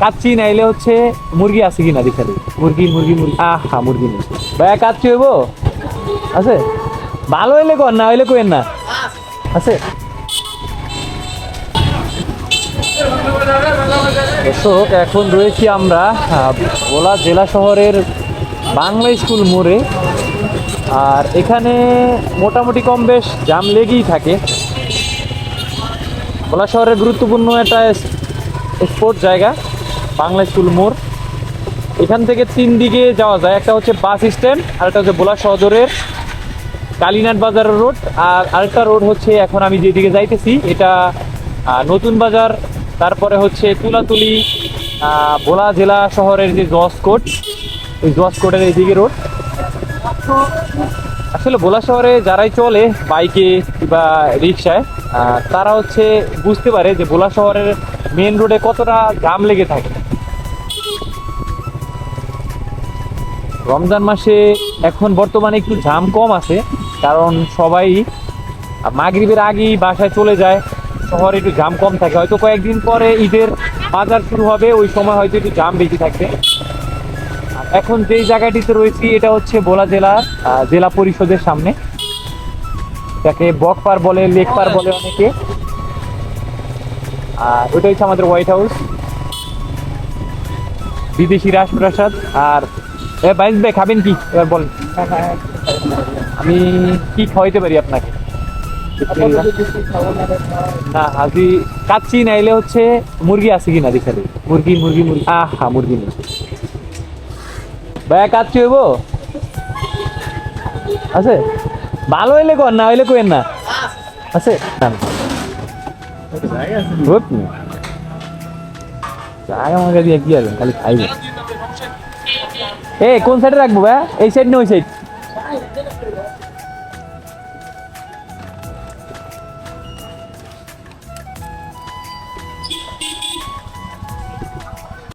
কাচ্চি নাইলে হচ্ছে মুরগি আছে কিনা দেখা দিই। মুরগি মুরগি মুরগি আহা মুরগি নেই ভাইয়া, কাচ্চি হইব আছে? ভালো হইলে কর, না হইলে কোয়েন না আছে। দর্শক এখন রয়েছি আমরা ভোলা জেলা শহরের বাংলা স্কুল মোড়ে। আর এখানে মোটামুটি কম বেশ জাম লেগেই থাকে। ভোলা শহরের গুরুত্বপূর্ণ একটা স্পোর্ট জায়গা বাংলা স্কুল মোড়। এখান থেকে 3 দিকে যাওয়া যায়, একটা হচ্ছে বাস স্ট্যান্ড, আরেকটা হচ্ছে ভোলা সদরের কালীনাথ বাজার রোড, আর আরেকটা রোড হচ্ছে এখন আমি যেদিকে যাইতেছি এটা নতুন বাজার, তারপরে হচ্ছে তুলাতুলি ভোলা জেলা শহরের যে জজ কোর্ট, ওই জজ কোর্টের এইদিকে রোড। আসলে ভোলা শহরে যারাই চলে বাইকে বা রিক্সায় তারা হচ্ছে বুঝতে পারে যে ভোলা শহরের মেন রোডে কতটা জাম লেগে থাকে। রমজান মাসে এখন বর্তমানে একটু জাম কম আছে, কারণ সবাই মাগরিবের আগেই বাসায় চলে যায়, শহরে একটু জাম কম থাকে। হয়তো কয়েকদিন পরে ঈদের বাজার শুরু হবে, ওই সময় হয়তো একটু জাম বেশি থাকবে। এখন যেই জায়গাটিতে রয়েছি এটা হচ্ছে ভোলা জেলার জেলা পরিষদের সামনে, যাকে বকপার বলে, লেকপার বলে অনেকে। আর ওইটা হচ্ছে আমাদের হোয়াইট হাউস, বিদেশি রাজপ্রাসাদ। আর বাইশ ভাই খাবেন কি এবার বলেন, আমি কি খাওয়াইতে পারি আপনাকে? না আজি কাচ্চি নাইলে হচ্ছে মুরগি আছে কিনা দেখা দিই। মুরগি মুরগি মুরগি আহা মুরগি নেই ভাইয়া, কাচ্চি হইব আছে? ভালো হইলে কর, না হইলে কোয়েন না আছে। জায়গা মাগা দিয়ে কি আসবেন, খালি খাইবে। কোন সাইডে রাখবো ভাইয়া, এই সাইড না ওই সাইড?